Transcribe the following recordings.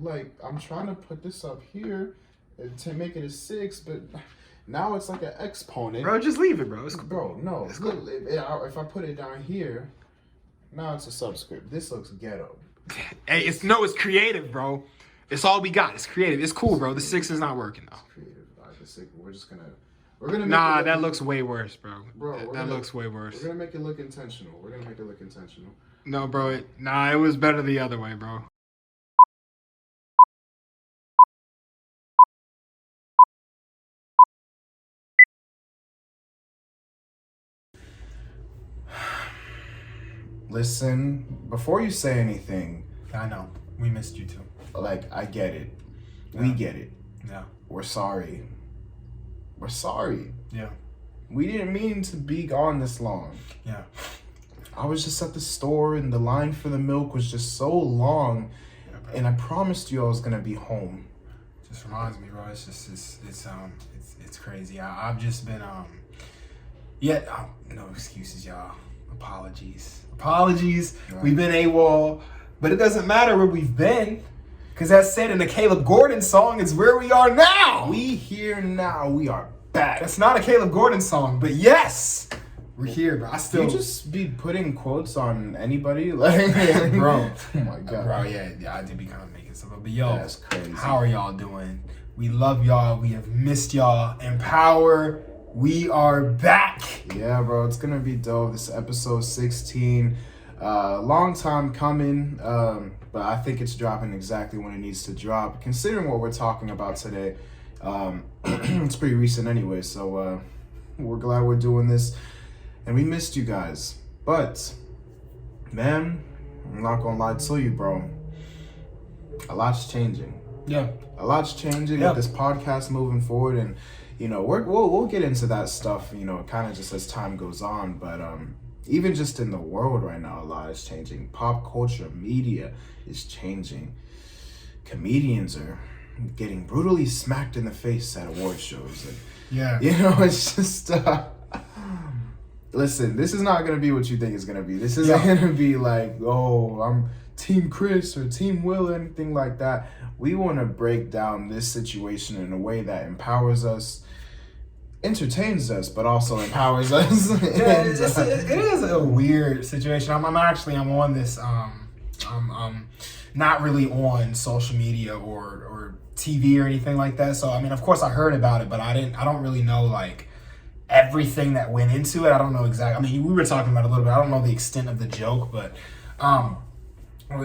like, I'm trying to put this up here to make it a 6, but now it's like an exponent. Bro, just leave it, bro. It's cool. Bro, no. It's cool. Look, if I put it down here, now it's a subscript. This looks ghetto. Hey, it's creative, bro. It's all we got. It's creative. It's cool, bro. The 6 is not working though. It's creative. The 6. We're gonna. Nah, that looks way worse, bro. Bro, that looks way worse. We're gonna make it look intentional. No, bro. It was better the other way, bro. Listen, before you say anything, I know. We missed you too. Like, I get it. Yeah. We get it. Yeah. We're sorry. Yeah. We didn't mean to be gone this long. Yeah. I was just at the store and the line for the milk was just so long, and I promised you I was gonna be home. Just reminds me, bro. It's crazy. I've just been no excuses, y'all. Apologies. Right. We've been AWOL, but it doesn't matter where we've been, because as said in the Caleb Gordon song, it's where we are now. We here now. We are back. That's not a Caleb Gordon song, but yes, we're here, bro. You just be putting quotes on anybody, like, bro. Oh my god, bro. Yeah, I did be kind of making stuff up, but yo, that's crazy. How are y'all doing? We love y'all. We have missed y'all. MPower. We are back. Yeah, bro, it's gonna be dope. This is episode 16. Long time coming, but I think it's dropping exactly when it needs to drop. Considering what we're talking about today, it's pretty recent anyway, so we're glad we're doing this. And we missed you guys. But, man, I'm not gonna lie to you, bro. A lot's changing. Yeah. A lot's changing with this podcast moving forward, and we'll get into that stuff, kind of just as time goes on. But even just in the world right now, a lot is changing. Pop culture, media is changing. Comedians are getting brutally smacked in the face at award shows. And, it's just... listen, this is not going to be what you think it's going to be. This isn't going to be like, oh, I'm Team Chris or Team Will or anything like that. We want to break down this situation in a way that empowers us, entertains us, but also empowers us. Yeah, it is a weird situation. I'm on this. I'm not really on social media or TV or anything like that. So I mean, of course, I heard about it, but I don't really know like everything that went into it. I don't know exactly. I mean, we were talking about it a little bit. I don't know the extent of the joke, but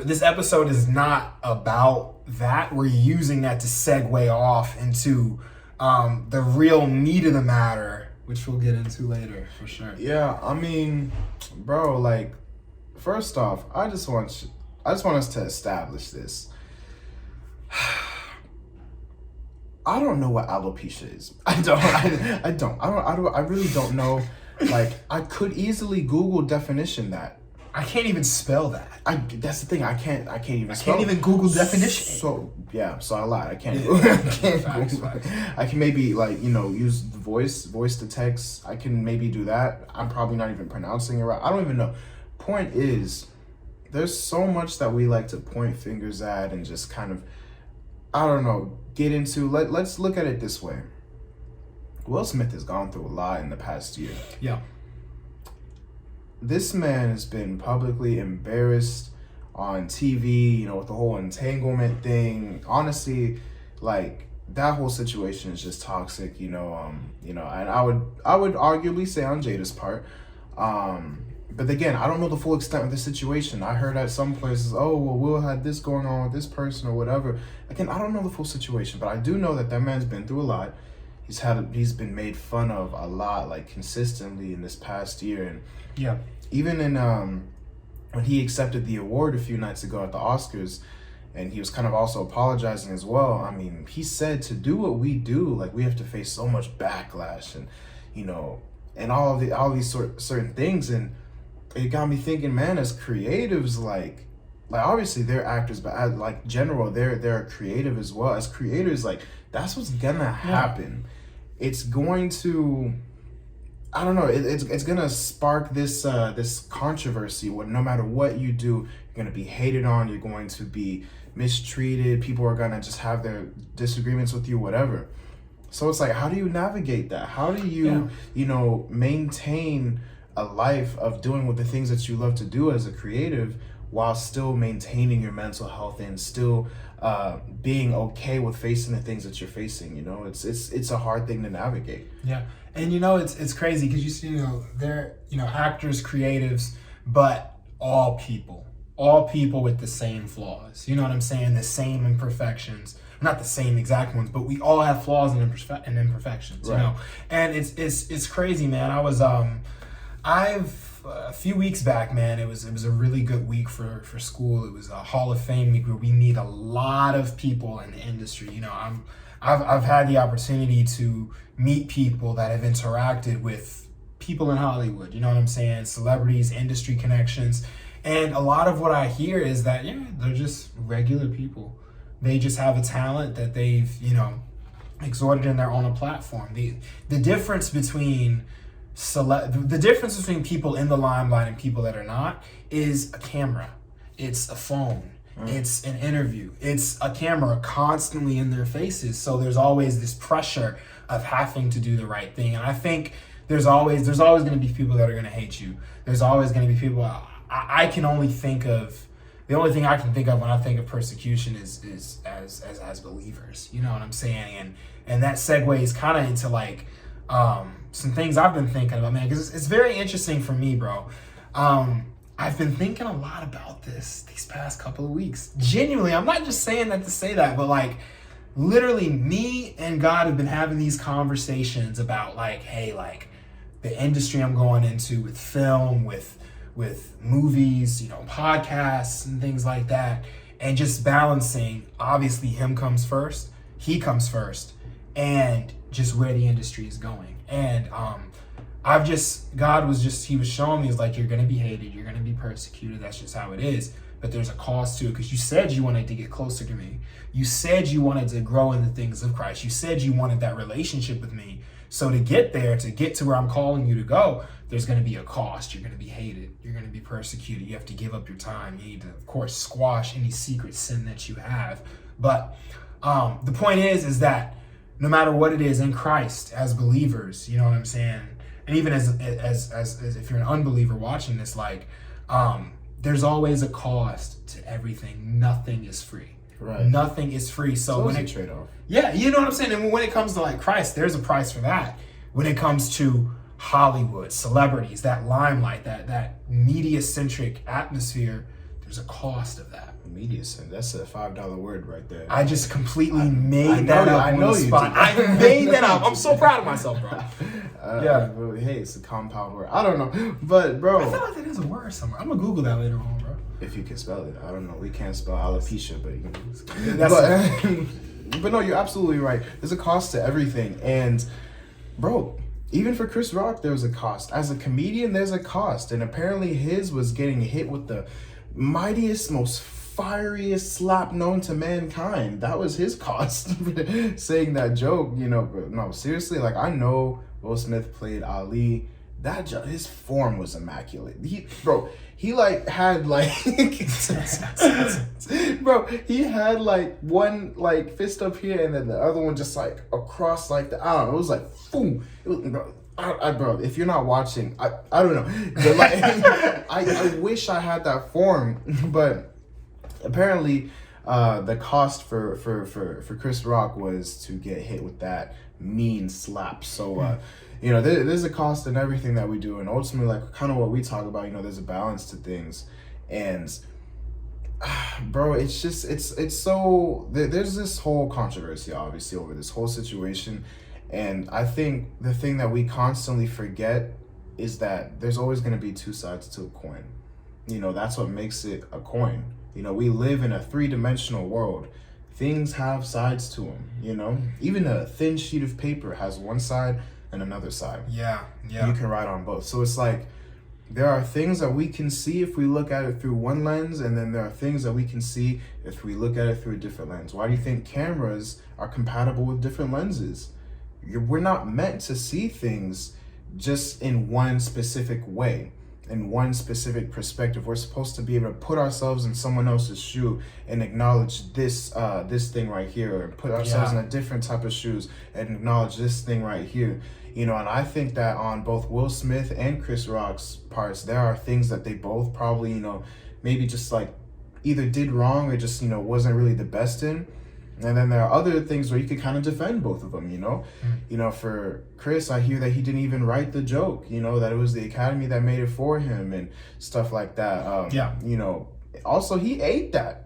this episode is not about that. We're using that to segue off into the real meat of the matter, which we'll get into later for sure. Yeah, I mean, bro, like, first off, I just want us to establish this. I don't know what alopecia is. I really don't know. Like, I could easily Google definition that. I can't even spell that. That's the thing. I can't even Google definition. So I lied. I can't. I can maybe use the voice to text. I can maybe do that. I'm probably not even pronouncing it right. I don't even know. Point is, there's so much that we like to point fingers at and just kind of, I don't know, get into. Let's look at it this way. Will Smith has gone through a lot in the past year. Yeah. This man has been publicly embarrassed on TV, with the whole entanglement thing. Honestly, like, that whole situation is just toxic, and I would arguably say on Jada's part. But again, I don't know the full extent of the situation. I heard at some places, oh, well, Will had this going on with this person or whatever. Again, I don't know the full situation, but I do know that man's been through a lot. He's been made fun of a lot, like, consistently in this past year. And yeah, even in when he accepted the award a few nights ago at the Oscars, and he was kind of also apologizing as well. I mean, he said to do what we do, like, we have to face so much backlash and and all these certain things. And it got me thinking, man, as creatives, like obviously they're actors, but as like general, they're creative as well. As creators, like, that's what's gonna happen. Yeah. It's going to, I don't know, it's gonna spark this controversy where no matter what you do, you're gonna be hated on, you're going to be mistreated. People are gonna just have their disagreements with you, whatever. So it's like, how do you navigate that? How do you, maintain a life of doing with the things that you love to do as a creative, while still maintaining your mental health and still being okay with facing the things that you're facing? It's a hard thing to navigate. Yeah, and it's crazy because you see, they're actors, creatives, but all people with the same flaws. You know what I'm saying? The same imperfections. Not the same exact ones, but we all have flaws and imperfections. Right. And it's crazy, man. I've a few weeks back, man. It was a really good week for school. It was a Hall of Fame week where we meet a lot of people in the industry. I've had the opportunity to meet people that have interacted with people in Hollywood. You know what I'm saying? Celebrities, industry connections, and a lot of what I hear is that they're just regular people. They just have a talent that they've exhorted and they're on a platform. The difference between people in the limelight and people that are not is a camera. It's a phone. It's an interview. It's a camera constantly in their faces. So there's always this pressure of having to do the right thing. And I think there's always going to be people that are going to hate you. There's always going to be people. I can only think of. The only thing I can think of when I think of persecution is as believers. You know what I'm saying? And that segues kind of into some things I've been thinking about, man, because it's very interesting for me, bro. I've been thinking a lot about these past couple of weeks. Genuinely, I'm not just saying that to say that, but literally me and God have been having these conversations about the industry I'm going into with film, with movies, podcasts and things like that, and just balancing, obviously him comes first, he comes first, and just where the industry is going. And he was showing me, you're gonna be hated, you're gonna be persecuted, that's just how it is, but there's a cost to it, because you said you wanted to get closer to me, you said you wanted to grow in the things of Christ, you said you wanted that relationship with me. So to get there, to get to where I'm calling you to go, there's going to be a cost. You're going to be hated. You're going to be persecuted. You have to give up your time. You need to, of course, squash any secret sin that you have. But the point is that no matter what it is in Christ, as believers, you know what I'm saying? And even as if you're an unbeliever watching this, there's always a cost to everything. Nothing is free. Right. Nothing is free. So when it's a trade-off. Yeah, you know what I'm saying? And when it comes to Christ, there's a price for that. When it comes to Hollywood, celebrities, that limelight, that media-centric atmosphere, there's a cost of that. Media-centric, that's a $5 word right there. I just completely made that up on the spot. I made that up. I'm so proud of myself, bro. Hey, it's a compound word. I don't know. But, bro. I feel like that is a word somewhere. I'm going to Google that later on, bro. If you can spell it. I don't know. We can't spell alopecia, but you can. But no, you're absolutely right. There's a cost to everything. And, bro, even for Chris Rock, there was a cost. As a comedian, there's a cost. And apparently his was getting hit with the mightiest, most fieriest slap known to mankind. That was his cost for saying that joke, But no, seriously, I know Will Smith played Ali. His form was immaculate. He had he had one fist up here and then the other one just across I don't know. It was boom. It was, bro, if you're not watching, I don't know. But I wish I had that form, but apparently the cost for Chris Rock was to get hit with that mean slap. So there's a cost in everything that we do, and ultimately kind of what we talk about, there's a balance to things. And bro, it's just it's so there's this whole controversy obviously over this whole situation, and I think the thing that we constantly forget is that there's always going to be two sides to a coin. That's what makes it a coin. We live in a 3-dimensional world. Things have sides to them, even a thin sheet of paper has one side and another side. Yeah. You can write on both. So it's there are things that we can see if we look at it through one lens, and then there are things that we can see if we look at it through a different lens. Why do you think cameras are compatible with different lenses? We're not meant to see things just in one specific way. in one specific perspective. We're supposed to be able to put ourselves in someone else's shoe and acknowledge this thing right here, or put ourselves in a different type of shoes and acknowledge this thing right here. You know, and I think that on both Will Smith and Chris Rock's parts, there are things that they both probably, you know, maybe just like either did wrong or just, you know, wasn't really the best in. And then there are other things where you could kind of defend both of them, you know? You know, for Chris, I hear that he didn't even write the joke, you know, that it was the Academy that made it for him and stuff like that. You know, also he ate that.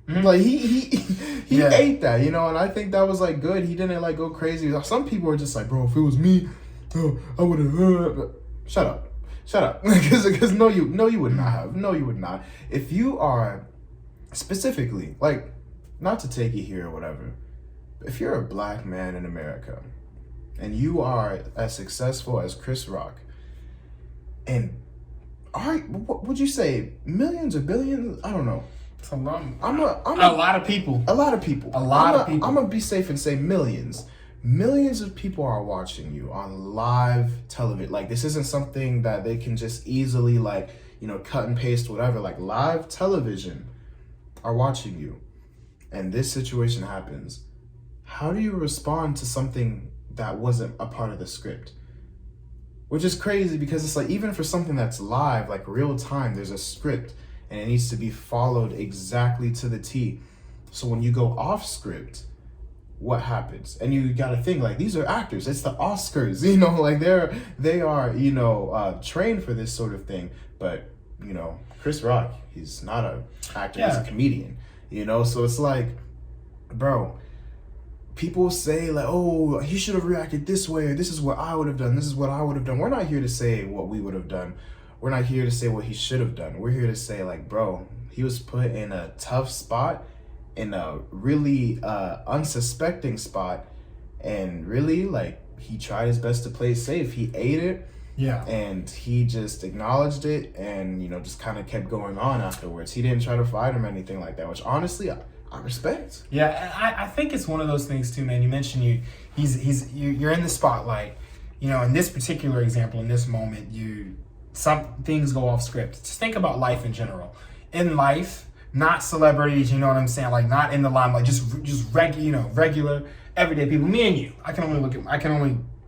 Like he ate that, you know, and I think that was like good. He didn't like go crazy. Some people are just like, bro, if it was me, I would have. Shut up, because no, you would not have. No, you would not. If you are specifically like, not to take you here or whatever, if you're a black man in America and you are as successful as Chris Rock, and what would you say, millions or billions? I don't know. It's a lot. A lot of people. A lot of people. A lot of people. I'm gonna be safe and say millions. Millions of people are watching you on live television. Like, this isn't something that they can just easily, like, you know, cut and paste, whatever. Like, live television are watching you, and this situation happens. How do you respond to something that wasn't a part of the script? Which is crazy, because it's like, even for something that's live, like real time, there's a script and it needs to be followed exactly to the T. So when you go off script, what happens? And you gotta think, like, these are actors, it's the Oscars, you know, like they are, you know, trained for this sort of thing. But, you know, Chris Rock, he's not an actor, he's a comedian, you know. So it's like, bro, people say like, oh, he should have reacted this way, or this is what I would have done, this is what I would have done. We're not here to say what we would have done. We're not here to say what he should have done. We're here to say, like, bro, he was put in a tough spot, in a really unsuspecting spot, and really, like, he tried his best to play it safe. He ate it, and he just acknowledged it, and, you know, just kind of kept going on afterwards. He didn't try to fight him or anything like that, which honestly I respect. Yeah, and I think it's one of those things too, man. You mentioned you're in the spotlight, you know. In this particular example, in this moment, some things go off script. Just think about life in general. In life, not celebrities, you know what I'm saying? Like, not in the limelight, just regular, everyday people. Me and you. I can only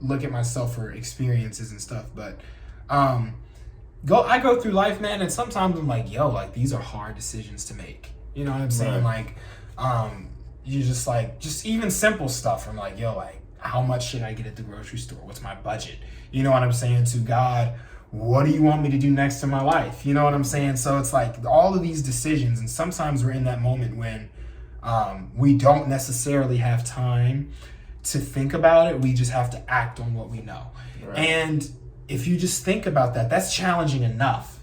look at myself for experiences and stuff. But I go through life, man, and sometimes I'm like, yo, like, these are hard decisions to make. You know what I'm saying? Right. Like, you just even simple stuff. I'm like, yo, like, how much should I get at the grocery store? What's my budget? You know what I'm saying? To God, what do you want me to do next in my life? You know what I'm saying? So it's like all of these decisions, and sometimes we're in that moment when we don't necessarily have time to think about it. We just have to act on what we know. Right. And if you just think about that, that's challenging enough.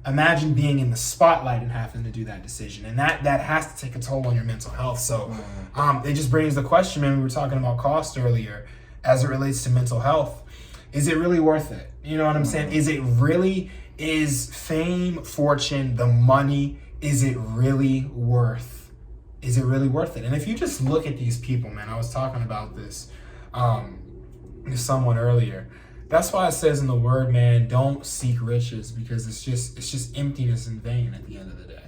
Imagine being in the spotlight and having to do that decision. And that has to take a toll on your mental health. So it just brings the question, man, we were talking about cost earlier, as it relates to mental health. Is it really worth it? You know what I'm saying? Is fame, fortune, the money, is it really worth it? And if you just look at these people, man, I was talking about this to someone earlier. That's why it says in the word, man, don't seek riches, because it's just emptiness and vain at the end of the day.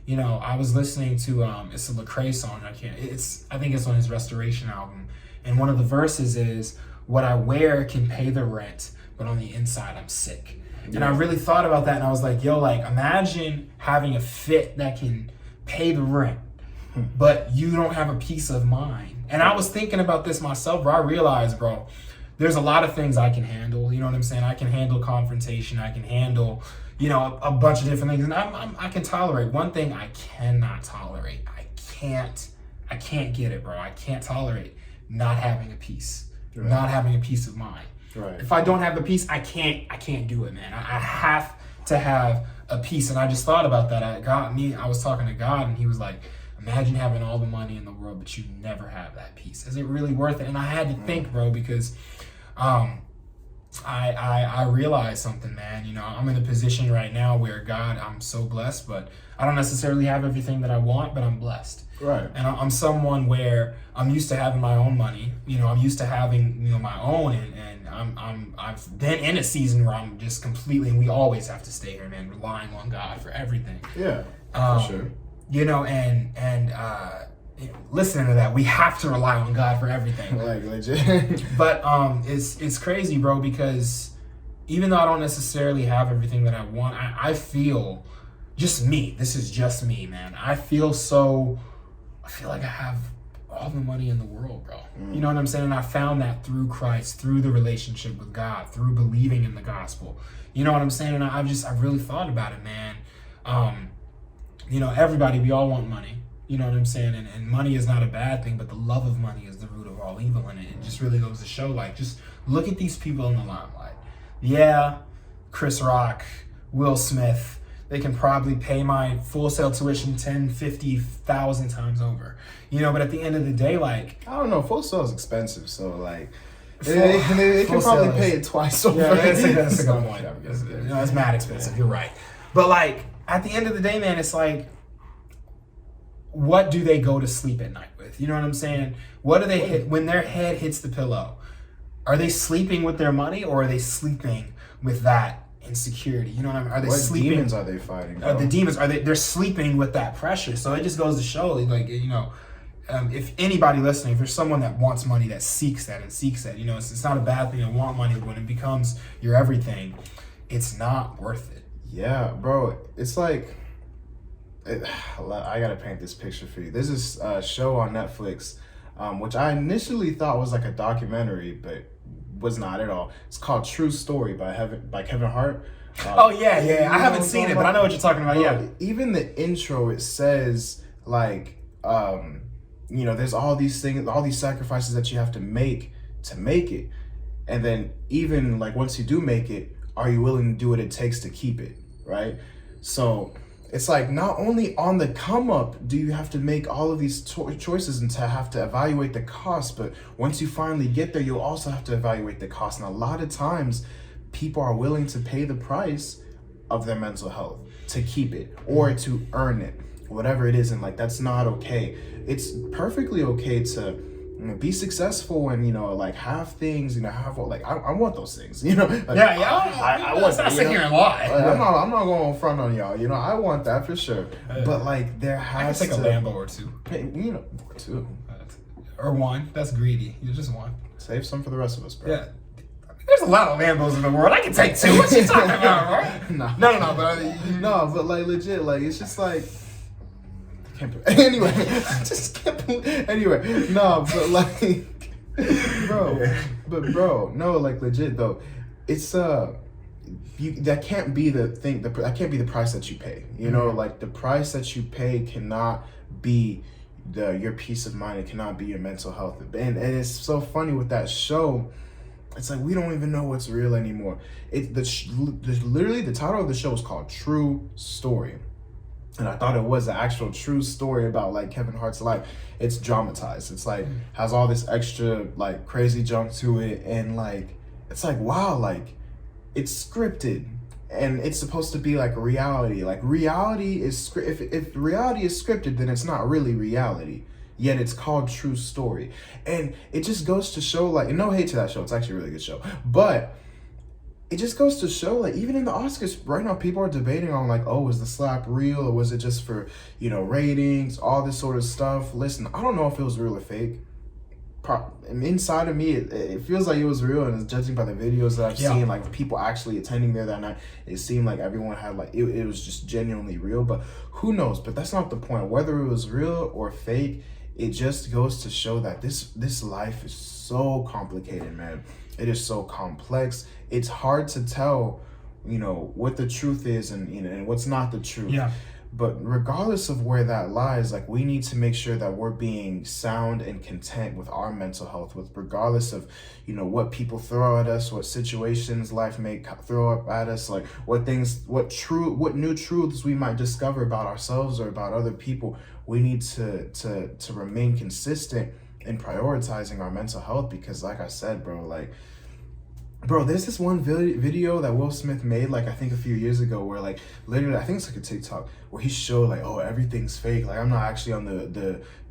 You know, I was listening to it's a Lecrae song. I think it's on his Restoration album, and one of the verses is, what I wear can pay the rent, but on the inside I'm sick. And I really thought about that, and I was like, yo, like, imagine having a fit that can pay the rent, but you don't have a peace of mind. And I was thinking about this myself, bro. I realized, bro, there's a lot of things I can handle. You know what I'm saying? I can handle confrontation. I can handle, you know, a bunch of different things. And I can tolerate. One thing I cannot tolerate. I can't get it, bro. I can't tolerate not having a peace. Right. Not having a peace of mind. Right. If I don't have a peace, I can't do it, man. I have to have a peace. And I just thought about that. I was talking to God, and he was like, imagine having all the money in the world, but you never have that peace. Is it really worth it? And I had to think, bro, because I realized something, man. You know, I'm in a position right now where, God, I'm so blessed, but I don't necessarily have everything that I want, but I'm blessed. Right. And I'm someone where I'm used to having my own money. You know, I'm used to having, you know, my own, and I've been in a season where I'm just completely, and we always have to stay here, man, relying on God for everything. Yeah, for sure. You know, and listening to that, we have to rely on God for everything. Like legit. But it's crazy, bro, because even though I don't necessarily have everything that I want, I feel, just me, this is just me, man, I feel like I have all the money in the world, bro. You know what I'm saying? And I found that through Christ, through the relationship with God, through believing in the gospel. You know what I'm saying? And I've really thought about it, man. You know, everybody, we all want money. You know what I'm saying? And money is not a bad thing, but the love of money is the root of all evil. And it just really goes to show, like, just look at these people in the limelight. Yeah, Chris Rock, Will Smith, they can probably pay my full sale tuition 10, 50,000 times over. You know, but at the end of the day, like, I don't know, full sale is expensive, so like they can probably pay it twice over. Yeah, that's a good point. You know, it's mad expensive. You're right. But like, at the end of the day, man, it's like, what do they go to sleep at night with? You know what I'm saying? What do they hit when their head hits the pillow? Are they sleeping with their money, or are they sleeping with that insecurity? You know what I mean? Are they sleeping? What demons are they fighting? The demons they're sleeping with that pressure. So it just goes to show, like, you know, if anybody listening, if there's someone that wants money, that seeks that, you know, it's not a bad thing to want money, but when it becomes your everything, it's not worth it. Yeah, bro. It's like, I gotta paint this picture for you. There's this show on Netflix, which I initially thought was like a documentary, but was not at all. It's called True Story by Kevin Hart. Oh yeah. I haven't seen it, but I know what you're talking about. Bro, yeah. Even the intro, it says like, you know, there's all these things, all these sacrifices that you have to make it, and then even like once you do make it, are you willing to do what it takes to keep it, right? So it's like, not only on the come up do you have to make all of these choices and to have to evaluate the cost, but once you finally get there, you'll also have to evaluate the cost. And a lot of times people are willing to pay the price of their mental health to keep it or to earn it, whatever it is. And like, that's not okay. It's perfectly okay to, you know, be successful and, you know, like have things, you know, have like, I want those things, you know. Like, I want that. Sit here and lie. I'm not going in front on y'all, you know. I want that for sure. But like, there has I can take a Lambo or two. You know, or two. Or one. That's greedy. You just one. Save some for the rest of us, bro. Yeah. There's a lot of Lambos in the world. I can take two. What you talking about, right? No, but like legit, like it's just like, anyway, just can't believe, anyway, no, but like, bro, no, like legit though, it's that can't be the thing, that can't be the price that you pay, you know, like the price that you pay cannot be your peace of mind, it cannot be your mental health, and it's so funny with that show. It's like we don't even know what's real anymore. Literally the title of the show is called True Story. And I thought it was an actual true story about like Kevin Hart's life. It's dramatized. It's like has all this extra like crazy junk to it, and like it's like, wow, like it's scripted and it's supposed to be like reality. Like reality is if reality is scripted, then it's not really reality. Yet it's called True Story. And it just goes to show, like, and no hate to that show, it's actually a really good show, but it just goes to show, like, even in the Oscars right now, people are debating on like, oh, was the slap real or was it just for, you know, ratings, all this sort of stuff. Listen, I don't know if it was real or fake. Inside of me, it feels like it was real, and it's judging by the videos that I've seen, like people actually attending there that night, it seemed like everyone had like, it was just genuinely real, but who knows? But that's not the point. Whether it was real or fake, it just goes to show that this life is so complicated, man. It is so complex. It's hard to tell, you know, what the truth is and, you know, and what's not the truth. Yeah. But regardless of where that lies, like we need to make sure that we're being sound and content with our mental health, with regardless of, you know, what people throw at us, what situations life may throw up at us, like what new truths we might discover about ourselves or about other people. We need to remain consistent in prioritizing our mental health, because like I said, bro, there's this one video that Will Smith made, like I think a few years ago, where like literally, I think it's like a TikTok, where he showed like, oh, everything's fake. Like I'm not actually on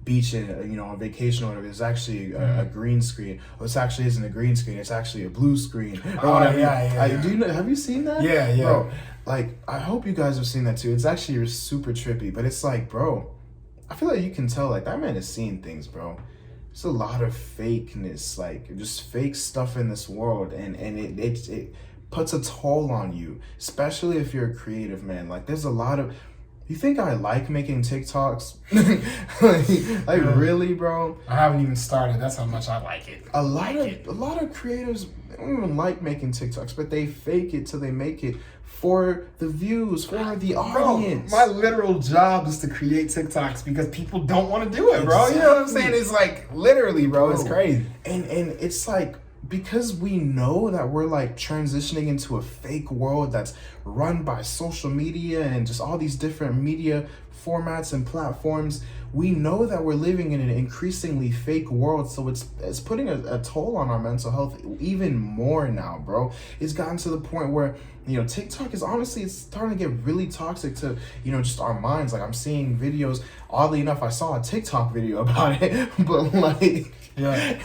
beach and on vacation or whatever, there's actually a green screen. Or this actually isn't a green screen, it's actually a blue screen. Or whatever. Do you know, have you seen that? Yeah. Bro, like, I hope you guys have seen that too. It's actually super trippy, but it's like, bro, I feel like you can tell, like, that man is seeing things, bro. There's a lot of fakeness, like, just fake stuff in this world, and it puts a toll on you, especially if you're a creative, man. Like, there's a lot of... You think I like making TikToks? like really, bro? I haven't even started. That's how much I like it. A lot of creatives don't even like making TikToks, but they fake it till they make it for the views, for the audience. Bro, my literal job is to create TikToks because people don't want to do it, bro. Exactly. You know what I'm saying? It's like literally, bro. It's crazy. And it's like, because we know that we're like transitioning into a fake world that's run by social media and just all these different media formats and platforms, we know that we're living in an increasingly fake world. So it's putting a toll on our mental health even more now, bro. It's gotten to the point where, TikTok is honestly, it's starting to get really toxic to, just our minds. Like, I'm seeing videos, oddly enough, I saw a TikTok video about it, but like... Yeah,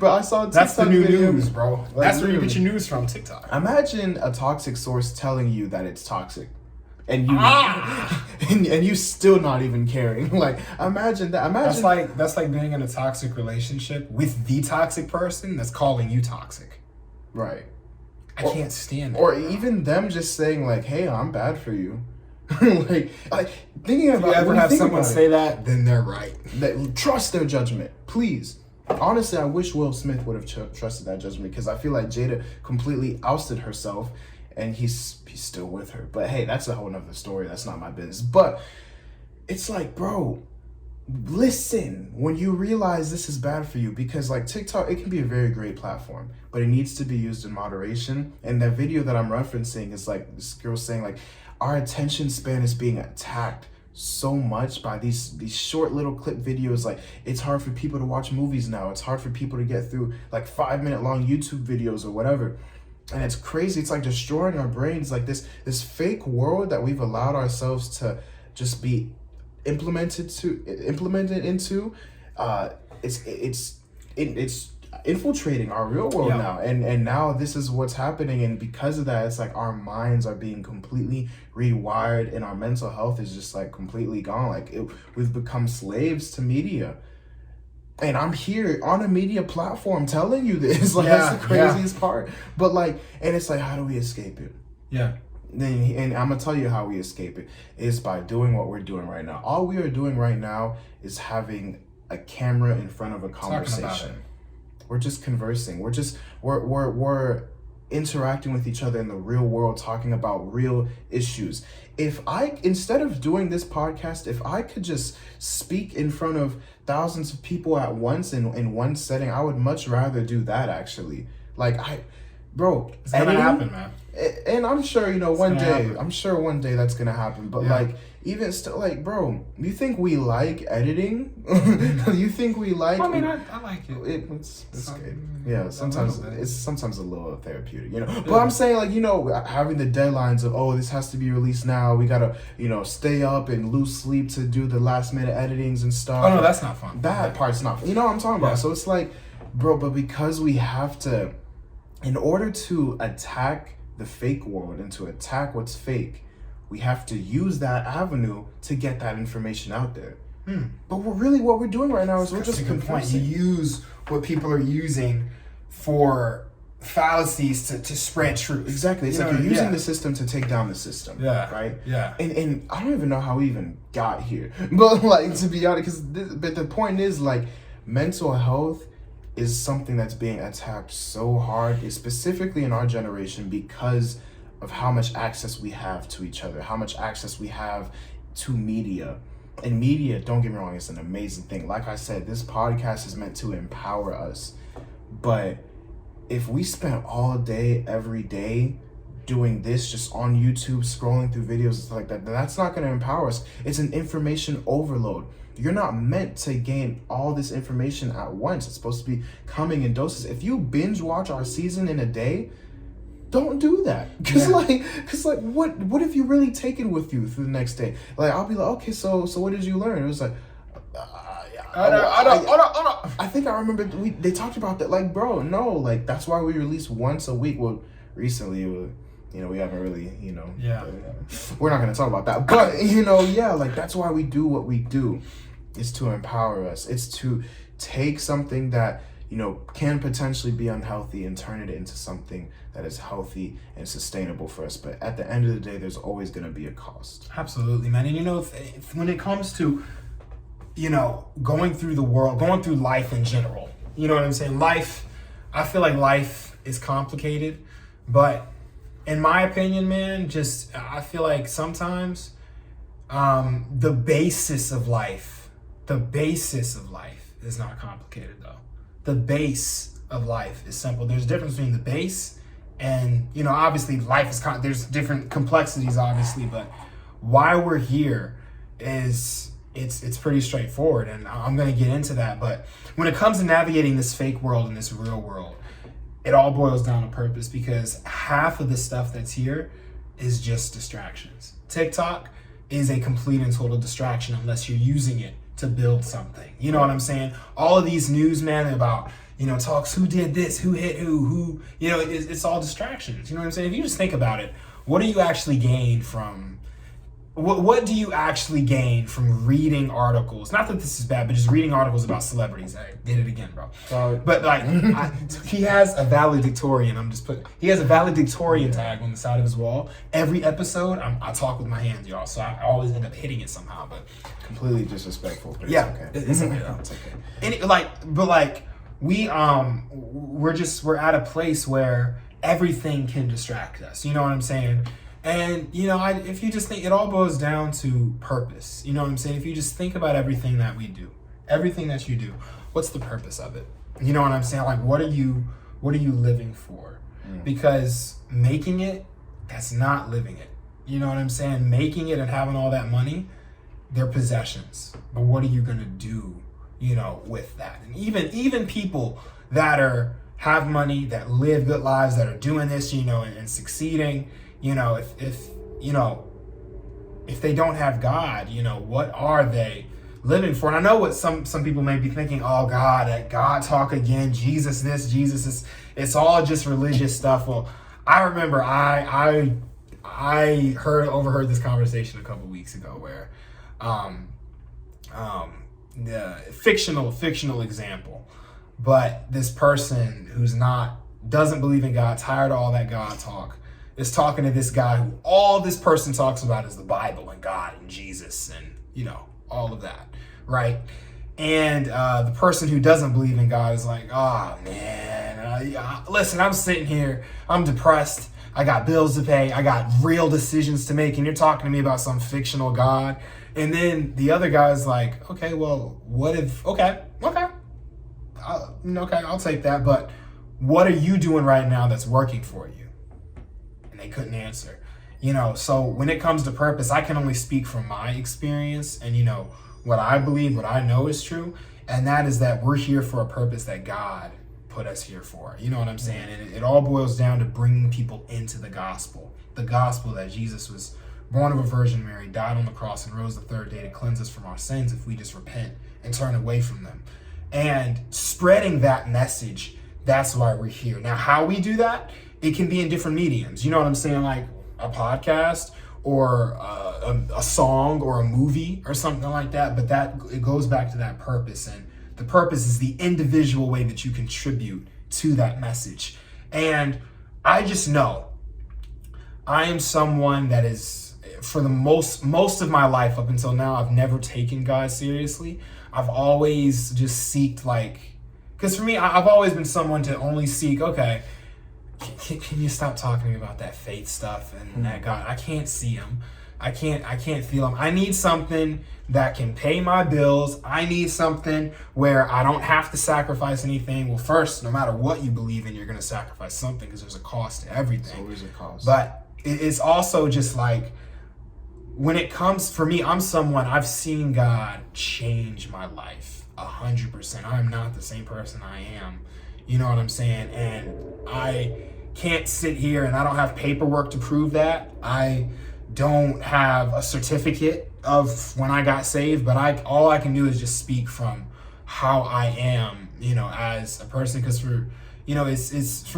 but I saw that's the new video, news, bro. Like, that's where you get your news from, TikTok. Imagine a toxic source telling you that it's toxic, and you and you still not even caring. Like, imagine that. Imagine that's like being in a toxic relationship with the toxic person that's calling you toxic. Right. I can't stand that. Or even them just saying like, "Hey, I'm bad for you." like thinking about. If you ever have someone say that, then they're right. Trust their judgment, please. Honestly, I wish Will Smith would have trusted that judgment, because I feel like Jada completely ousted herself, and he's still with her. But hey, that's a whole nother story. That's not my business. But it's like, bro, listen when you realize this is bad for you, because like TikTok, it can be a very great platform, but it needs to be used in moderation. And that video that I'm referencing is like this girl saying like, our attention span is being attacked so much by these short little clip videos. Like, it's hard for people to watch movies now. It's hard for people to get through like 5-minute long YouTube videos or whatever. And it's crazy. It's like destroying our brains. Like this fake world that we've allowed ourselves to just be implemented into. It's infiltrating our real world now, and now this is what's happening. And because of that, it's like our minds are being completely rewired, and our mental health is just like completely gone. Like, we've become slaves to media. And I'm here on a media platform telling you this. Like, that's the craziest part. But like, and it's like, how do we escape it? Yeah. And I'm gonna tell you how we escape it is by doing what we're doing right now. All we are doing right now is having a camera in front of a conversation. We're just conversing. We're interacting with each other in the real world, talking about real issues. Instead of doing this podcast, if I could just speak in front of thousands of people at once in one setting, I would much rather do that, actually. Like, it's gonna happen, man. And I'm sure, one day that's gonna happen. But like, even still, like, bro, you think we like editing? You think we like? I mean, I like it. It's good. Yeah, sometimes it's a little therapeutic, But I'm saying, like, having the deadlines of, this has to be released now. We gotta, stay up and lose sleep to do the last minute editings and stuff. Oh no, that's not fun. That part's not fun. You know what I'm talking about? So it's like, bro, but because we have to, in order to attack the fake world and to attack what's fake, we have to use that avenue to get that information out there. But what we're doing right now is we're just confessing. You use what people are using for fallacies to spread truth. Exactly. It's like you're using the system to take down the system. Yeah. Right? Yeah. And I don't even know how we even got here. But like, to be honest, but the point is, like, mental health is something that's being attacked so hard, specifically in our generation, because of how much access we have to each other, how much access we have to media. And media, don't get me wrong, it's an amazing thing. Like I said, this podcast is meant to empower us. But if we spent all day, every day, doing this, just on YouTube, scrolling through videos and stuff like that, then that's not going to empower us. It's an information overload. You're not meant to gain all this information at once. It's supposed to be coming in doses. If you binge watch our season in a day, don't do that. Cause what if you really take it with you for the next day? Like, I'll be like, okay, so what did you learn? It was like, I think I remember they talked about that. Like, bro, no, like that's why we release once a week. Well, recently, we haven't really, Yeah. We're not gonna talk about that, but like that's why we do what we do. It's to empower us. It's to take something that can potentially be unhealthy and turn it into something that is healthy and sustainable for us. But at the end of the day, there's always going to be a cost. Absolutely, man. And if when it comes to, going through the world, going through life in general, you know what I'm saying? I feel like life is complicated, but in my opinion, man, I feel like sometimes the basis of life is not complicated though. The base of life is simple. There's a difference between the base and, obviously life is, there's different complexities, obviously, but why we're here is, it's pretty straightforward, and I'm going to get into that. But when it comes to navigating this fake world and this real world, it all boils down to purpose, because half of the stuff that's here is just distractions. TikTok is a complete and total distraction unless you're using it to build something. You know what I'm saying? All of these news, man, about, talks, who did this, who hit who, it's all distractions. You know what I'm saying? If you just think about it, what do you actually gain from, what do you actually gain from reading articles? Not that this is bad, but just reading articles about celebrities. I did it again, bro. But like, he has a valedictorian. He has a valedictorian tag on the side of his wall. Every episode, I talk with my hands, y'all. So I always end up hitting it somehow. But completely disrespectful. But yeah, it's okay. It's okay. Though. It's okay. We're at a place where everything can distract us. You know what I'm saying? And, if you just think, it all boils down to purpose. You know what I'm saying? If you just think about everything that we do, everything that you do, what's the purpose of it? You know what I'm saying? Like, what are you living for? Because making it, that's not living it. You know what I'm saying? Making it and having all that money, they're possessions. But what are you going to do, with that? And even people that have money, that live good lives, that are doing this, and succeeding, if they don't have God, what are they living for? And I know what some people may be thinking, oh God, that God talk again, Jesus this, Jesus this, it's all just religious stuff. Well, I remember I overheard this conversation a couple weeks ago where the fictional example, but this person who's doesn't believe in God, tired of all that God talk, is talking to this guy who all this person talks about is the Bible and God and Jesus and, all of that, right? And the person who doesn't believe in God is like, oh, man, listen, I'm sitting here, I'm depressed, I got bills to pay, I got real decisions to make, and you're talking to me about some fictional God. And then the other guy's like, okay, well, what if, okay, I'll take that, but what are you doing right now that's working for you? They couldn't answer. So when it comes to purpose, I can only speak from my experience and, what I believe, what I know is true. And that is that we're here for a purpose that God put us here for. You know what I'm saying? And it all boils down to bringing people into the gospel that Jesus was born of a Virgin Mary, died on the cross, and rose the third day to cleanse us from our sins if we just repent and turn away from them. And spreading that message, that's why we're here. Now, how we do that, it can be in different mediums. You know what I'm saying? Like a podcast or a song or a movie or something like that. But it goes back to that purpose. And the purpose is the individual way that you contribute to that message. And I just know I am someone that is, for the most of my life up until now, I've never taken God seriously. I've always just seeked because for me, I've always been someone to only seek, okay, can you stop talking to me about that faith stuff and that God? I can't see him. I can't feel him. I need something that can pay my bills. I need something where I don't have to sacrifice anything. Well, first, no matter what you believe in, you're going to sacrifice something because there's a cost to everything. There's always a cost. But it's also just when it comes, for me, I've seen God change my life 100%. I'm not the same person I am. You know what I'm saying? And I can't sit here and I don't have paperwork to prove that. I don't have a certificate of when I got saved, but all I can do is just speak from how I am, as a person. Because for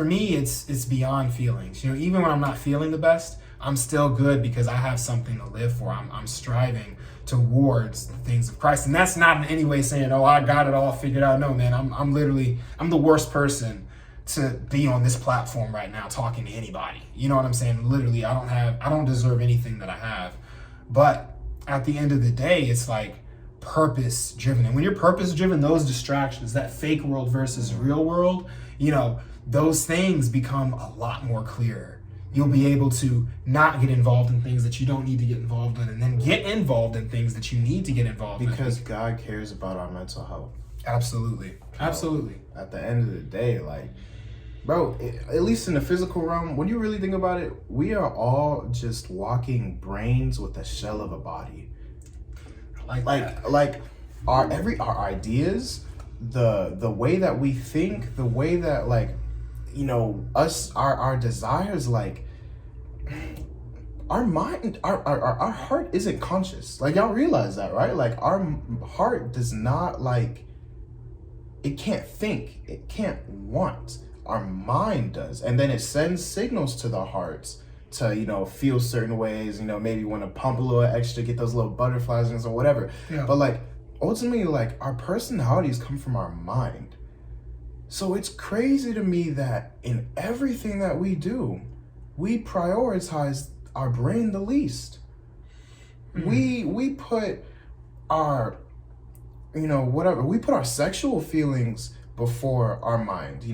me, it's beyond feelings. Even when I'm not feeling the best, I'm still good because I have something to live for. I'm striving towards the things of Christ. And that's not in any way saying, oh, I got it all figured out. No, man, I'm the worst person to be on this platform right now talking to anybody. You know what I'm saying? Literally, I don't deserve anything that I have. But at the end of the day, it's like purpose driven. And when you're purpose driven, those distractions, that fake world versus real world, those things become a lot more clearer. You'll be able to not get involved in things that you don't need to get involved in, and then get involved in things that you need to get involved in. Because God cares about our mental health. Absolutely. Absolutely. At the end of the day, like, bro, at least in the physical realm, when you really think about it, we are all just walking brains with a shell of a body. Like our ideas, the way that we think, the way that, like, our desires, like, our mind, our heart isn't conscious. Like, y'all realize that, right? Like, our heart does not, like, it can't think, it can't want. Our mind does, and then it sends signals to the hearts to feel certain ways, maybe want to pump a little extra, get those little butterflies and or whatever. Yeah. But, like, ultimately, like, our personalities come from our mind. So it's crazy to me that in everything that we do, we prioritize our brain the least. Mm-hmm. We put our we put our sexual feelings before our mind. We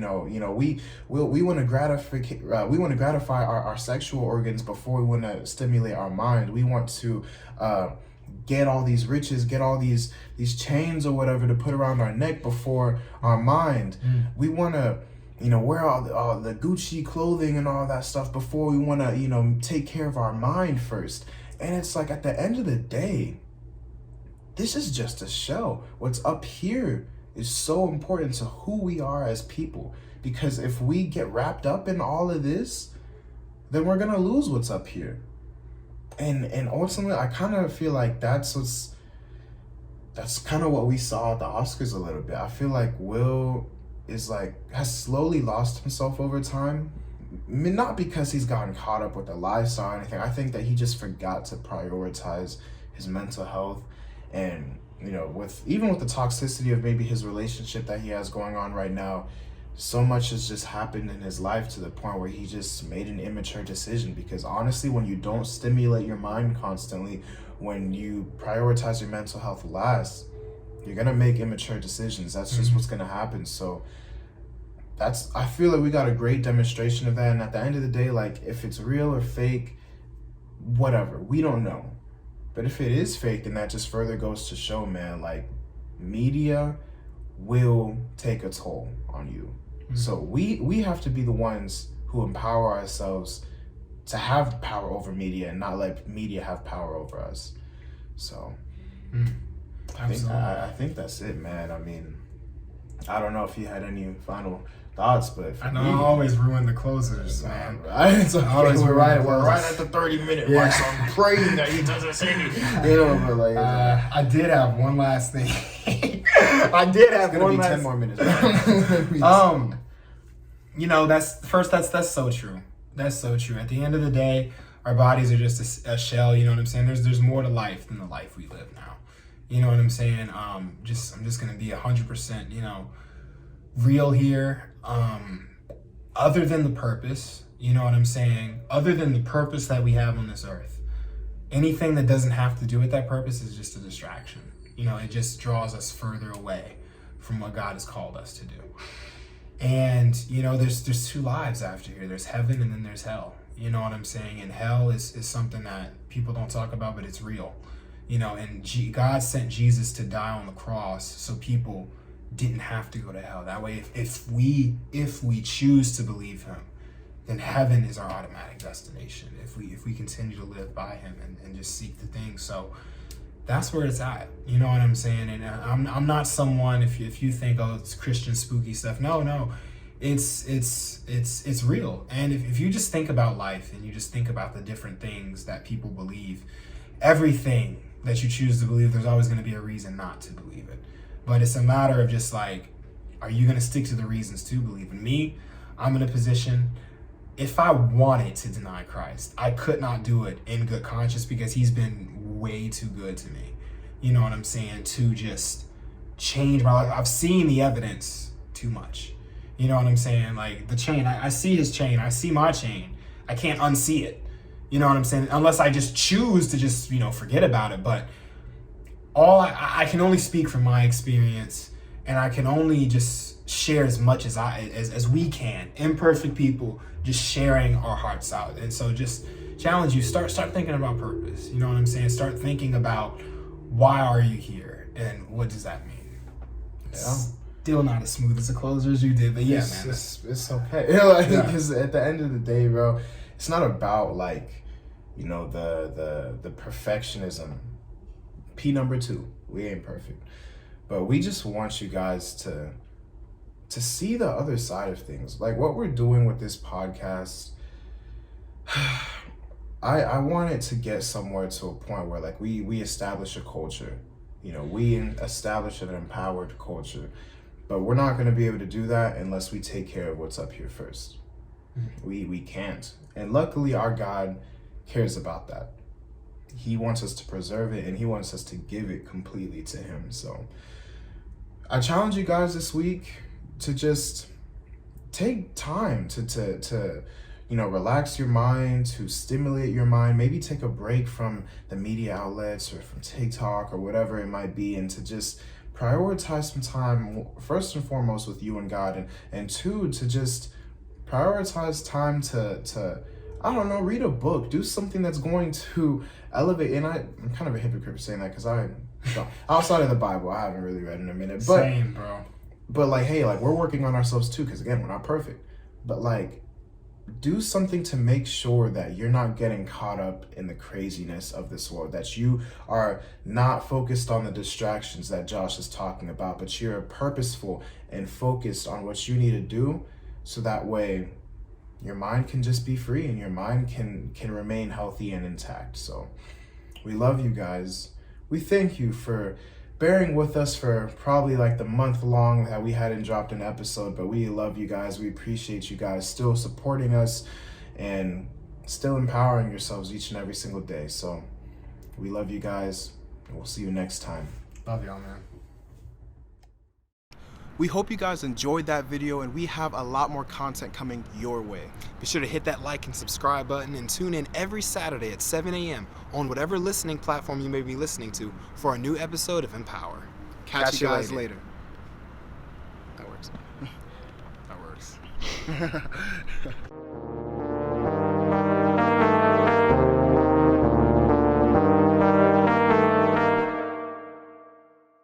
want to gratify our sexual organs before we want to stimulate our mind. We want to get all these riches, get all these chains or whatever to put around our neck before our mind. We want to wear all the Gucci clothing and all that stuff before we want to take care of our mind first. And it's like, at the end of the day, this is just a shell. What's up here is so important to who we are as people, because if we get wrapped up in all of this, then we're gonna lose what's up here. And ultimately, I kind of feel like that's kind of what we saw at the Oscars a little bit. I feel like Will has slowly lost himself over time. Not because he's gotten caught up with the lifestyle or anything. I think that he just forgot to prioritize his mental health. And with the toxicity of maybe his relationship that he has going on right now, so much has just happened in his life to the point where he just made an immature decision. Because honestly, when you don't stimulate your mind constantly, when you prioritize your mental health last, you're gonna make immature decisions. That's just what's gonna happen. So I feel like we got a great demonstration of that. And at the end of the day, like, if it's real or fake, whatever, we don't know. But if it is fake, then that just further goes to show, man, like, media will take a toll on you. So we have to be the ones who empower ourselves to have power over media and not let media have power over us. So I think that's it, man. I mean, I don't know if you had any final thoughts, but I know I always ruin the closers, man. Right? So we're right at the 30-minute mark, so I'm praying that he doesn't say anything. But like, I did have one last thing. I did have one last 10 more minutes. That's so true. That's so true. At the end of the day, our bodies are just a shell. You know what I'm saying? There's more to life than the life we live now. You know what I'm saying? I'm just gonna be 100%, real here. Other than the purpose, you know what I'm saying? Other than the purpose that we have on this earth, anything that doesn't have to do with that purpose is just a distraction. It just draws us further away from what God has called us to do. And, there's two lives after here. There's heaven and then there's hell. You know what I'm saying? And hell is something that people don't talk about, but it's real. And God sent Jesus to die on the cross so people didn't have to go to hell. That way, if we choose to believe him, then heaven is our automatic destination. If we continue to live by him and just seek the things. So that's where it's at. You know what I'm saying? And I'm not someone, if you think, oh, it's Christian spooky stuff. No. It's real. And if you just think about life and you just think about the different things that people believe, everything that you choose to believe, there's always going to be a reason not to believe it. But it's a matter of just like, are you going to stick to the reasons to believe? In me, I'm in a position, if I wanted to deny Christ, I could not do it in good conscience because he's been way too good to me. You know what I'm saying? To just change my life. I've seen the evidence too much. You know what I'm saying? Like the chain, I see his chain. I see my chain. I can't unsee it. You know what I'm saying? Unless I just choose to just, forget about it. But I can only speak from my experience, and I can only just share as much as we can. Imperfect people just sharing our hearts out. And so just challenge you, start thinking about purpose. You know what I'm saying? Start thinking about why are you here and what does that mean? Yeah. Still not as smooth as a closer as you did, but yeah, man. It's okay. Because at the end of the day, bro, it's not about the perfectionism. P number 2, we ain't perfect, but we just want you guys to see the other side of things. Like what we're doing with this podcast, I want it to get somewhere to a point where like we establish a culture, we establish an empowered culture, but we're not going to be able to do that unless we take care of what's up here first. We can't, and luckily our God cares about that. He wants us to preserve it, and he wants us to give it completely to him. So I challenge you guys this week to just take time to relax your mind, to stimulate your mind, maybe take a break from the media outlets or from TikTok or whatever it might be, and to just prioritize some time, first and foremost, with you and God, and 2, to just prioritize time to I don't know, read a book, do something that's going to elevate. And I'm kind of a hypocrite for saying that because outside of the Bible, I haven't really read in a minute. But, same, bro. But like, hey, like we're working on ourselves too, because again, we're not perfect. But like, do something to make sure that you're not getting caught up in the craziness of this world, that you are not focused on the distractions that Josh is talking about, but you're purposeful and focused on what you need to do, so that way your mind can just be free and your mind can remain healthy and intact. So we love you guys. We thank you for bearing with us for probably like the month long that we hadn't dropped an episode, but we love you guys. We appreciate you guys still supporting us and still empowering yourselves each and every single day. So we love you guys, and we'll see you next time. Love y'all, man. We hope you guys enjoyed that video, and we have a lot more content coming your way. Be sure to hit that like and subscribe button and tune in every Saturday at 7 a.m. on whatever listening platform you may be listening to for a new episode of MPower. Catch you guys later. That works. That works.